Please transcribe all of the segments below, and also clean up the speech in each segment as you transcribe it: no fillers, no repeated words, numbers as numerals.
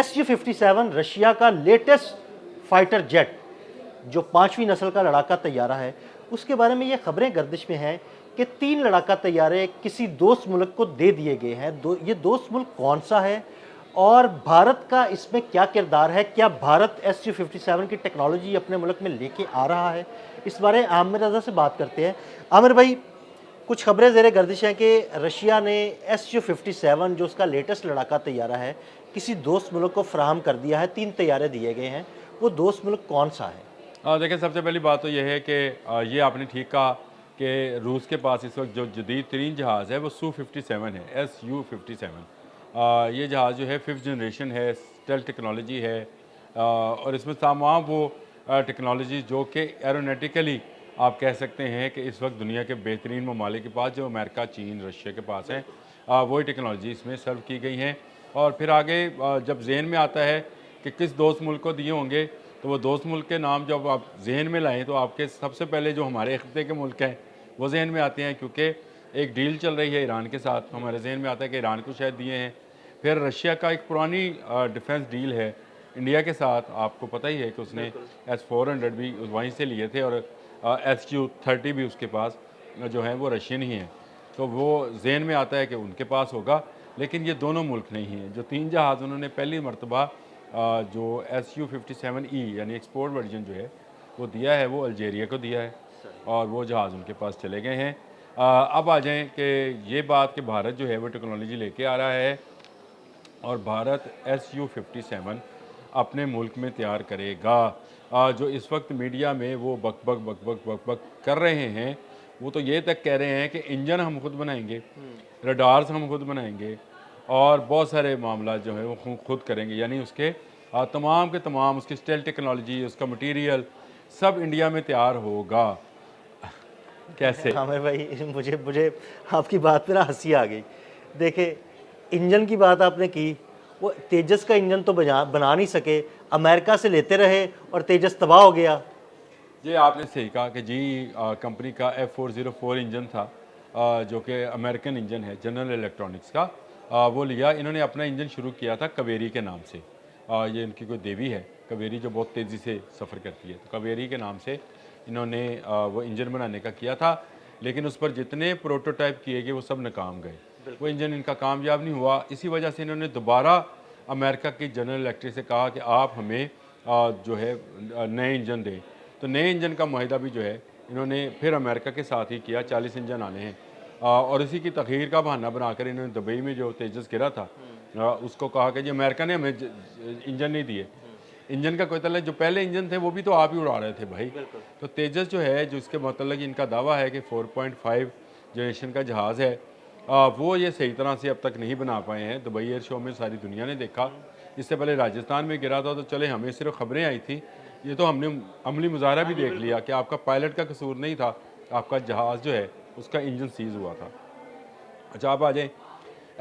Su-57 Russia का latest fighter jet जो 5वीं नस्ल का लड़ाका तैयारा है, उसके बारे में ये खबरें गर्दिश में हैं कि 3 लड़ाका तैयारे किसी दोस्त मुल्क को दे दिए गए हैं। ये दोस्त मुल्क कौन सा है और भारत का इसमें क्या किरदार है? क्या भारत Su-57 की टेक्नोलॉजी अपने मुल्क में लेके आ रहा है? इस बारे आमिर रज़ा से बात करते हैं। आमिर भाई, कुछ खबरें ज़ेरे गर्दिश हैं कि रशिया ने Su-57 जो उसका लेटेस्ट लड़ाका तैयारा है, किसी दोस्त मुल्क को फ़राहम कर दिया है। 3 तैयारे दिए गए हैं। वो दोस्त मुल्क कौन सा है? देखिए, सबसे पहली बात तो ये है कि ये आपने ठीक कहा कि रूस के पास इस वक्त जो जदीद तरीन जहाज़ है वो Su-57 है, Su-57। ये जहाज़ जो है 5th जनरेशन है, स्टेल्थ टेक्नोलॉजी है, और इसमें तमाम वो टेक्नोलॉजी जो कि एरोनॉटिकली आप कह सकते हैं कि इस वक्त दुनिया के बेहतरीन ममालिक के पास, जो अमेरिका, चीन, रशिया के पास हैं, वही टेक्नोलॉजी इसमें सर्व की गई हैं। और फिर आगे जब जहन में आता है कि किस दोस्त मुल्क को दिए होंगे, तो वो दोस्त मुल्क के नाम जब आप जहन में लाएँ तो आपके सबसे पहले जो हमारे खत्े के मुल्क हैं वो जहन में आते हैं, क्योंकि एक डील चल रही है ईरान के साथ। तो हमारे जहन में आता है कि ईरान को शायद दिए हैं। फिर रशिया का एक पुरानी डिफेंस डील है इंडिया के साथ, आपको पता ही है कि उसने S-400 भी वहीं से लिए थे, और Su-30 भी उसके पास जो है वो रशियन ही हैं। तो वो जहन में आता है कि उनके पास होगा, लेकिन ये दोनों मुल्क नहीं हैं। जो 3 जहाज़ उन्होंने पहली मरतबा जो Su-57E यानी एक्सपोर्ट वर्जन जो है वो दिया है, वो अल्जीरिया को दिया है, और वो जहाज़ उनके पास चले गए हैं। अब आ जाएँ कि ये बात कि भारत जो है वो टेक्नोलॉजी लेके आ रहा है, और भारत Su-57 अपने मुल्क में तैयार करेगा। जो इस वक्त मीडिया में वो बक बक बक बक बक बक कर रहे हैं, वो तो ये तक कह रहे हैं कि इंजन हम खुद बनाएंगे, रडार्स हम खुद बनाएंगे, और बहुत सारे मामला जो है वो खुद करेंगे। यानी उसके तमाम के तमाम उसकी स्टेल टेक्नोलॉजी, उसका मटेरियल सब इंडिया में तैयार होगा। कैसे? आमिर भाई, मुझे मुझे आपकी बात पे ना हँसी आ गई। देखिए, इंजन की बात आपने की, वो तेजस का इंजन तो बना नहीं सके, अमेरिका से लेते रहे और तेजस तबाह हो गया। ये आपने सही कहा कि जी कंपनी का F404 इंजन था, जो कि अमेरिकन इंजन है जनरल इलेक्ट्रॉनिक्स का। वो लिया इन्होंने, अपना इंजन शुरू किया था कावेरी के नाम से। ये इनकी कोई देवी है कावेरी, जो बहुत तेज़ी से सफ़र करती है, तो कावेरी के नाम से इन्होंने वो इंजन बनाने का किया था। लेकिन उस पर जितने प्रोटोटाइप किए गए वो सब नाकाम गए, वो इंजन इनका कामयाब नहीं हुआ। इसी वजह से इन्होंने दोबारा अमेरिका की जनरल इलेक्ट्रिक से कहा कि आप हमें जो है नए इंजन दें। तो नए इंजन का मुआहिदा भी जो है इन्होंने फिर अमेरिका के साथ ही किया, 40 इंजन आने हैं। और इसी की तखीर का बहाना बनाकर इन्होंने दुबई में जो तेजस गिरा था, उसको कहा कि जी अमेरिका ने हमें इंजन नहीं दिए। इंजन का कोई तल्ला, जो पहले इंजन थे वो भी तो आप ही उड़ा रहे थे भाई। तो तेजस जो है, जो इसके मतलब इनका दावा है कि 4.5 जनरेशन का जहाज़ है, वो ये सही तरह से अब तक नहीं बना पाए हैं। दुबई एयर शो में सारी दुनिया ने देखा। इससे पहले राजस्थान में गिरा था, तो चले हमें सिर्फ खबरें आई थी, ये तो हमने अमली मुजाहरा भी देख लिया कि आपका पायलट का कसूर नहीं था, आपका जहाज़ जो है उसका इंजन सीज़ हुआ था। अच्छा, आप आ जाएँ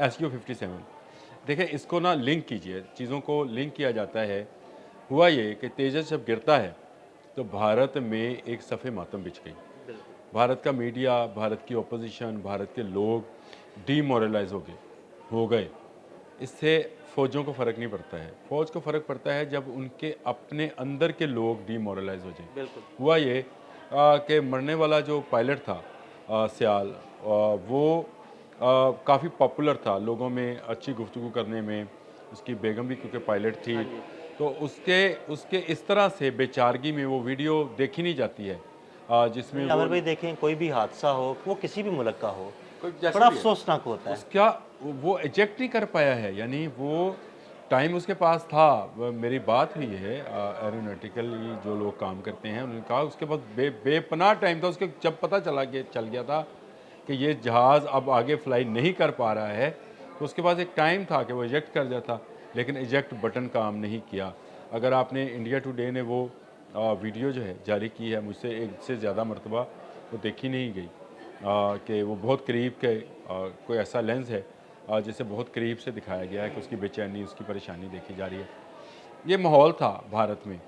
Su-57। देखिए, इसको ना लिंक कीजिए, चीज़ों को लिंक किया जाता है। हुआ ये कि तेजस जब गिरता है तो भारत में एक सफ़े मातम बिछ गई। भारत का मीडिया, भारत की ओपोजिशन, भारत के लोग डीमोरलाइज हो गए। इससे फ़ौजों को फ़र्क नहीं पड़ता है। फ़ौज को फ़र्क पड़ता है जब उनके अपने अंदर के लोग डीमोरलाइज हो जाएं। हुआ ये कि मरने वाला जो पायलट था सियाल, वो काफ़ी पॉपुलर था लोगों में, अच्छी गुफ्तगू करने में। उसकी बेगम भी क्योंकि पायलट थी, तो उसके उसके इस तरह से बेचारगी में वो वीडियो देखी नहीं जाती है, जिसमें नहीं वो आमिर भाई, देखें, कोई भी हादसा हो, वो किसी भी मुल्क का हो, कोई जैसा बड़ा भी है, अफसोसनाक होता है। उसका वो इजेक्ट नहीं कर पाया है। यानी वो टाइम उसके पास था। मेरी बात हुई है एरोनॉटिकली जो लोग काम करते हैं, उन्होंने कहा उसके पास बेपनाह टाइम था। उसके जब पता चल गया था कि ये जहाज़ अब आगे फ्लाई नहीं कर पा रहा है, तो उसके पास एक टाइम था कि वो इजेक्ट कर जाता, लेकिन इजेक्ट बटन काम नहीं किया। अगर आपने इंडिया टुडे ने वो वीडियो जो है जारी की है, मुझसे एक से ज़्यादा मरतबा वो देखी नहीं गई, कि वो बहुत करीब के कोई ऐसा लेंस है जिसे बहुत करीब से दिखाया गया है कि उसकी बेचैनी, उसकी परेशानी देखी जा रही है। ये माहौल था भारत में।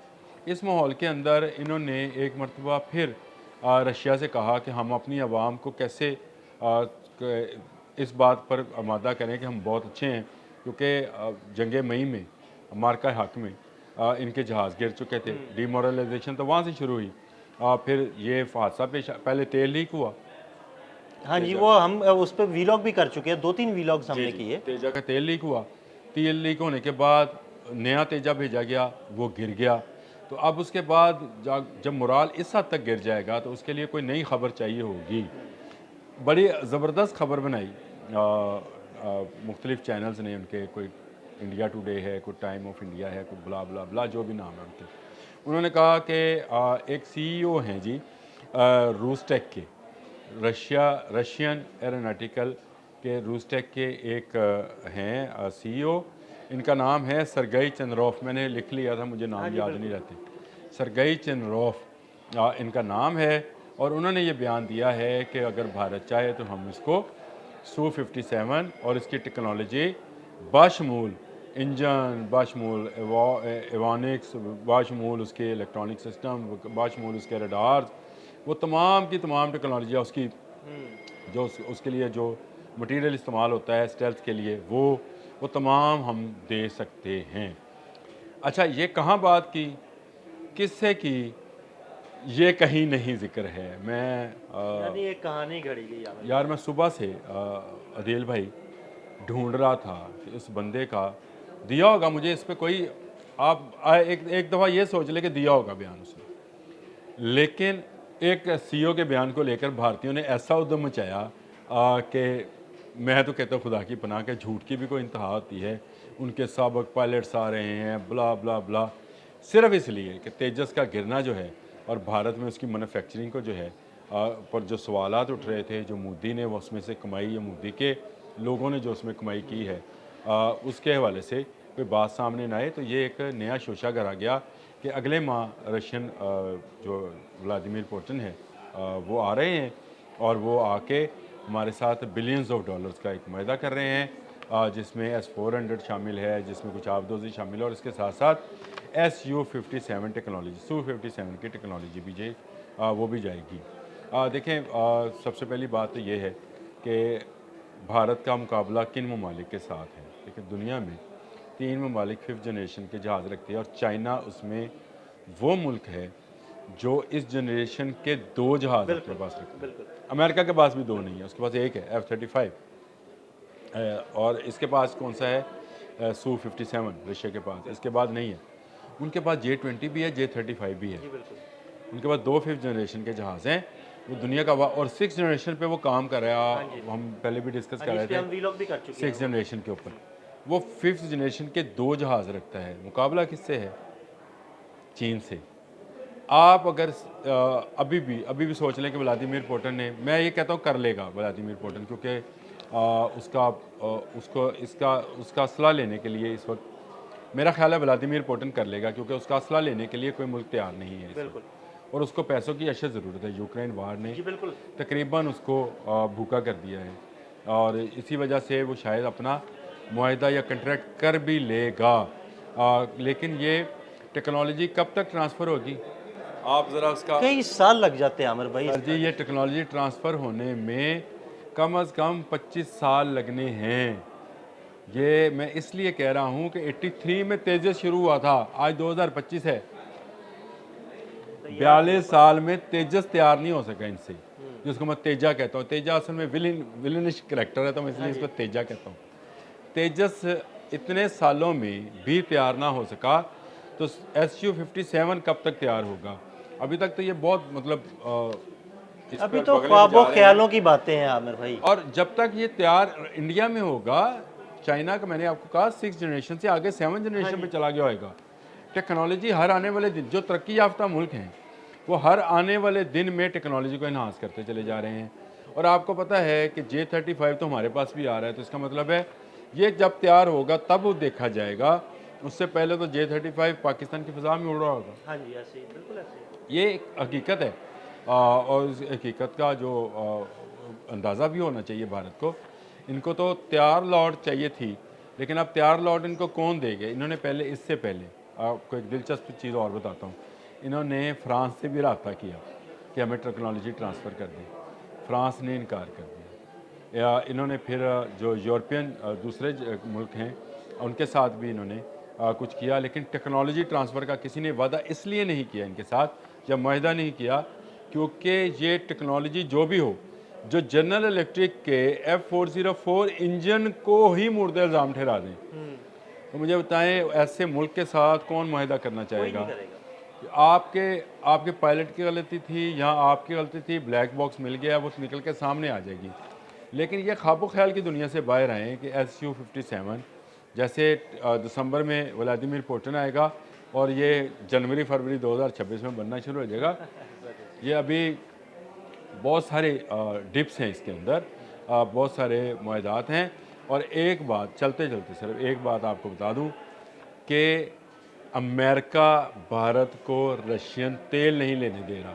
इस माहौल के अंदर इन्होंने एक मरतबा फिर रशिया से कहा कि हम अपनी आवाम को कैसे इस बात पर आमादा करें कि हम बहुत अच्छे हैं, क्योंकि जंग मई में मार्का हक में इनके जहाज़ गिर चुके थे। डिमोरलाइजेशन तो वहाँ से शुरू हुई। फिर ये हादसा पेश, पहले तेल लीक हुआ। हाँ जी, वो हम उस पर वीलॉग भी कर चुके हैं, 2-3 वीलॉग्स हमने किए। तेजा का तेल लीक हुआ। तेल लीक होने के बाद नया तेजा भेजा गया, वो गिर गया। तो अब उसके बाद जब मोराल इस हद तक गिर जाएगा तो उसके लिए कोई नई खबर चाहिए होगी। बड़ी ज़बरदस्त खबर बनाई मुख्तलिफ चैनल्स ने उनके, कोई इंडिया टुडे है, कोई टाइम ऑफ इंडिया है, कोई ब्ला ब्ला ब्ला जो भी नाम है उनके। उन्होंने कहा कि एक सीईओ हैं जी रूसटेक के, रशियन एरोनॉटिकल के रूसटेक के एक हैं सीईओ। इनका नाम है सरगई चंद्रोफ। मैंने लिख लिया था, मुझे नाम याद नहीं रहते। सरगई चंद्रोफ इनका नाम है। और उन्होंने ये बयान दिया है कि अगर भारत चाहे तो हम इसको Su-57 और इसकी टेक्नोलॉजी बाशमूल इंजन, बाशमूल एवानिक्स, बाशमूल उसके इलेक्ट्रॉनिक सिस्टम, बाशमूल उसके रडार्स, वो तमाम की तमाम टेक्नोलॉजियाँ उसकी जो उसके लिए जो मटेरियल इस्तेमाल होता है स्टेल्थ के लिए, वो तमाम हम दे सकते हैं। अच्छा, ये कहाँ बात की, किससे की, ये कहीं नहीं जिक्र है। मैं यानी एक कहानी घड़ी गई आमिर यार मैं सुबह से अदील भाई ढूंढ रहा था कि इस बंदे का दिया होगा मुझे इस पे कोई, आप एक दफ़ा ये सोच ले कि दिया होगा बयान उसने, लेकिन एक सीईओ के बयान को लेकर भारतीयों ने ऐसा उद्यम मचाया कि मैं तो कहता हूँ खुदा की पनाह के झूठ की भी कोई इंतहा होती है। उनके साबिक पायलट्स आ रहे हैं, ब्ला ब्ला ब्ला, सिर्फ इसलिए कि तेजस का गिरना जो है और भारत में उसकी मैन्युफैक्चरिंग को जो है पर जो सवालात उठ रहे थे, जो मोदी ने वो उसमें से कमाई, या मोदी के लोगों ने जो उसमें कमाई की है, उसके हवाले से कोई बात सामने ना आए। तो ये एक नया शोशा करा गया कि अगले माह रशियन जो व्लादिमीर पुतिन है वो आ रहे हैं और वो आके हमारे साथ बिलियंस ऑफ डॉलर्स का एक मायदा कर रहे हैं, जिसमें S-400 शामिल है, जिसमें कुछ आबदोज़ी शामिल है, और इसके साथ साथ Su-57 टेक्नोलॉजी, Su-57 की टेक्नोलॉजी भी वो भी जाएगी। देखें, सबसे पहली बात तो ये है कि भारत का मुकाबला किन ममालिक के साथ है। देखिए, दुनिया में 3 ममालिक 5th जनरेशन के जहाज़ रखते हैं और चाइना उसमें वो मुल्क है जो इस जनरेशन के 2 जहाज़ अपने पास रखते हैं। अमेरिका के पास भी 2 नहीं है, उसके पास एक है F-35, और इसके पास कौन सा है, Su-57 रशिया के पास, इसके बाद नहीं है। उनके पास J-20 भी है, J-35 भी है। उनके पास 2 5th जनरेशन के जहाज़ हैं। वो दुनिया का और 6th जनरेशन पे वो काम कर रहा है। हम पहले भी डिस्कस कर रहे थे, हम वीलॉग भी कर चुके हैं 6th जनरेशन के ऊपर। वो 5th जनरेशन के 2 जहाज़ रखता है। मुकाबला किससे है? चीन से। आप अगर अभी भी सोच लें कि व्लादिमीर पुतिन ने, मैं ये कहता हूँ कर लेगा व्लादिमीर पुतिन, क्योंकि उसका असला लेने के लिए इस वक्त मेरा ख्याल है व्लादिमीर पुतिन कर लेगा, क्योंकि उसका असला लेने के लिए कोई मुल्क तैयार नहीं है इस वक्त। और उसको पैसों की अशद ज़रूरत है। यूक्रेन वार ने तकरीबन उसको भूखा कर दिया है, और इसी वजह से वो शायद अपना मुआहदा या कंट्रैक्ट कर भी लेगा। लेकिन ये टेक्नोलॉजी कब तक ट्रांसफ़र होगी? आप ज़रा उसका, कई साल लग जाते हैं आमिर भाई। जी, ये टेक्नोलॉजी ट्रांसफ़र होने में कम अज़ कम 25 साल लगने हैं। ये मैं इसलिए कह रहा हूँ कि 83 में तेजस शुरू हुआ था, आज 2025 है। 42 साल में तेजस तैयार नहीं हो सका इनसे, जिसको मैं तेजा कहता हूँ। तेजा असल में विलनिश करेक्टर है, तो मैं इसलिए इसको तेजा कहता हूँ। तेजस इतने सालों में भी तैयार ना हो सका, तो Su-57 कब तक तैयार होगा? अभी तक तो ये बहुत मतलब अभी तो ख्वाबों ख्यालों की बातें हैं आमिर भाई। और जब तक ये तैयार इंडिया में होगा, चाइना का मैंने आपको कहा 6th जनरेशन से आगे 7th जनरेशन पे चला गया होगा। टेक्नोलॉजी हर आने वाले दिन, जो तरक्की याफ्ता मुल्क हैं वो हर आने वाले दिन में टेक्नोलॉजी को इन्हांस करते चले जा रहे हैं। और आपको पता है कि J-35 तो हमारे पास भी आ रहा है, तो इसका मतलब है ये जब तैयार होगा तब वो देखा जाएगा। उससे पहले तो J-35 पाकिस्तान की फ़िज़ा में उड़ रहा होगा। हाँ जी, ऐसे ही, बिल्कुल ऐसे ही। ये एक हकीकत है, और इस हकीकत का जो अंदाज़ा भी होना चाहिए भारत को। इनको तो तैयार लॉट चाहिए थी, लेकिन अब तैयार लॉट इनको कौन देंगे? इन्होंने पहले, इससे पहले आपको एक दिलचस्प चीज़ और बताता हूँ। इन्होंने फ्रांस से भी रब्ता किया कि हमें टेक्नोलॉजी ट्रांसफ़र कर दें, फ्रांस ने इनकार कर दिया। या इन्होंने फिर जो यूरोपियन दूसरे मुल्क हैं उनके साथ भी इन्होंने कुछ किया, लेकिन टेक्नोलॉजी ट्रांसफ़र का किसी ने वादा इसलिए नहीं किया इनके साथ या मुआहदा नहीं किया क्योंकि ये टेक्नोलॉजी जो भी हो, जो जनरल इलेक्ट्रिक के F404 इंजन को ही मुर्द इल्ज़ाम ठहरा दें। तो मुझे बताएं, ऐसे मुल्क के साथ कौन मुआहदा करना कोई नहीं चाहेगा? करेगा। आपके आपके पायलट की गलती थी या आपकी गलती थी, ब्लैक बॉक्स मिल गया, वो निकल के सामने आ जाएगी। लेकिन ये ख्वाबो ख्याल की दुनिया से बाहर आए कि SU-57 जैसे दिसंबर में व्लादिमीर पुतिन आएगा और ये जनवरी फरवरी 2026 में बनना शुरू हो जाएगा। ये अभी बहुत सारे डिप्स हैं इसके अंदर, बहुत सारे मुआहदात हैं। और एक बात चलते चलते सिर्फ एक बात आपको बता दूं कि अमेरिका भारत को रशियन तेल नहीं लेने दे रहा,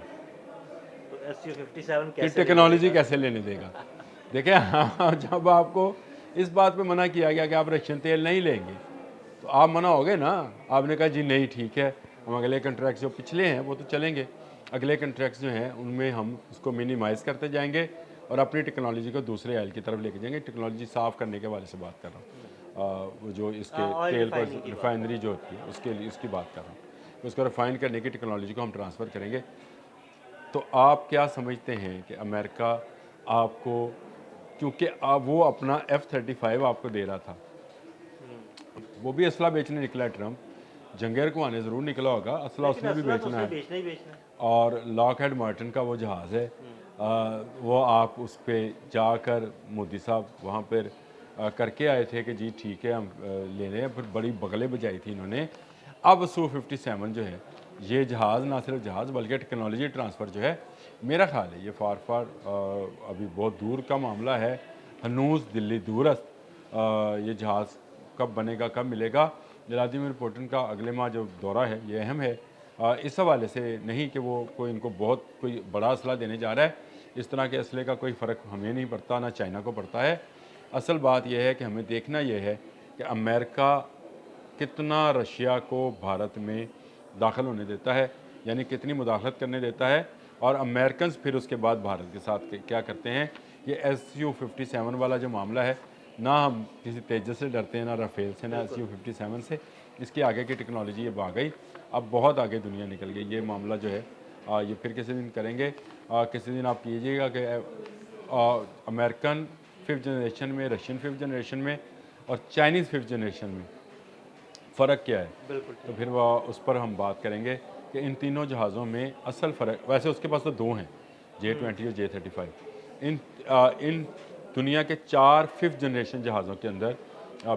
तो SU-57 कि कैसे टेक्नोलॉजी कैसे लेने देगा? देखिए, हाँ, जब आपको इस बात पे मना किया गया कि आप रशियन तेल नहीं लेंगे, तो आप मना हो गए ना। आपने कहा जी नहीं ठीक है, हम अगले कंट्रैक्ट जो पिछले हैं वो तो चलेंगे, अगले कंट्रैक्ट्स जो हैं उनमें हम उसको मिनिमाइज़ करते जाएंगे और अपनी टेक्नोलॉजी को दूसरे आयल की तरफ लेके जाएंगे। टेक्नोलॉजी साफ़ करने के हवाले से बात कर रहा हूँ, वो जो इसके ऑयल तेल को रिफाइनिंग की बात। रिफाइनरी जो होती है उसके लिए इसकी बात कर रहा हूँ। उसको रिफाइन करने की टेक्नोलॉजी को हम ट्रांसफ़र करेंगे। तो आप क्या समझते हैं कि अमेरिका आपको, क्योंकि वो अपना F-35 आपको दे रहा था, वो भी असला बेचने निकला है ट्रम्प, जंगेर को आने ज़रूर निकला होगा, असला लेकिन उसने भी असला तो बेचना उसने है। बेचना ही बेचना है। और लॉकहेड मार्टिन का वो जहाज़ है, वो आप उस पर जाकर मोदी साहब वहाँ पर करके आए थे कि जी ठीक है हम ले रहे हैं, फिर बड़ी बगलें बजाई थी इन्होंने। अब Su-57 जो है, ये जहाज़ ना सिर्फ जहाज़ बल्कि टेक्नोलॉजी ट्रांसफ़र जो है, मेरा ख्याल है ये फार अभी बहुत दूर का मामला है, हनूज़ दिल्ली दूरस्त। ये जहाज़ कब बनेगा, कब मिलेगा? व्लादिमीर पुतिन का अगले माह जो दौरा है ये अहम है, इस हवाले से नहीं कि वो कोई इनको बहुत कोई बड़ा असला देने जा रहा है। इस तरह के असले का कोई फ़र्क हमें नहीं पड़ता, ना चाइना को पड़ता है। असल बात यह है कि हमें देखना यह है कि अमेरिका कितना रशिया को भारत में दाखिल होने देता है, यानी कितनी मुदाखलत करने देता है, और अमेरिकन्स फिर उसके बाद भारत के साथ क्या करते हैं। ये SU-57 वाला जो मामला है, ना हम किसी तेजस से डरते हैं, ना राफेल से, ना SU-57 से। इसके आगे की टेक्नोलॉजी ये भाग गई, अब बहुत आगे दुनिया निकल गई। ये मामला जो है ये फिर किसी दिन करेंगे, किसी दिन आप कीजिएगा कि अमेरिकन 5th जनरेशन में, रशियन 5th जनरेशन में और चाइनीज़ 5th जनरेशन में फ़र्क क्या है। बिल्कुल। तो फिर वो उस पर हम बात करेंगे कि इन तीनों जहाज़ों में असल फ़र्क, वैसे उसके पास तो दो हैं, J-20 और J-35। इन दुनिया के 4 5th जनरेशन जहाज़ों के अंदर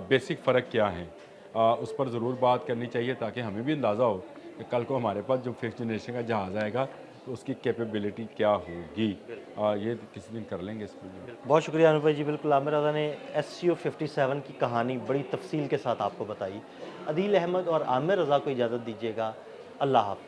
बेसिक फ़र्क क्या हैं, उस पर ज़रूर बात करनी चाहिए ताकि हमें भी अंदाज़ा हो कि कल को हमारे पास जो 5th जनरेशन का जहाज़ आएगा तो उसकी कैपेबिलिटी क्या होगी। ये किसी दिन कर लेंगे इसको। बहुत शुक्रिया अनूप भाई जी। बिल्कुल, आमिर रज़ा ने SU-57 की कहानी बड़ी तफसील के साथ आपको बताई। अदील अहमद और आमिर रज़ा को इजाज़त दीजिएगा। अल्लाह हाफ़िज़।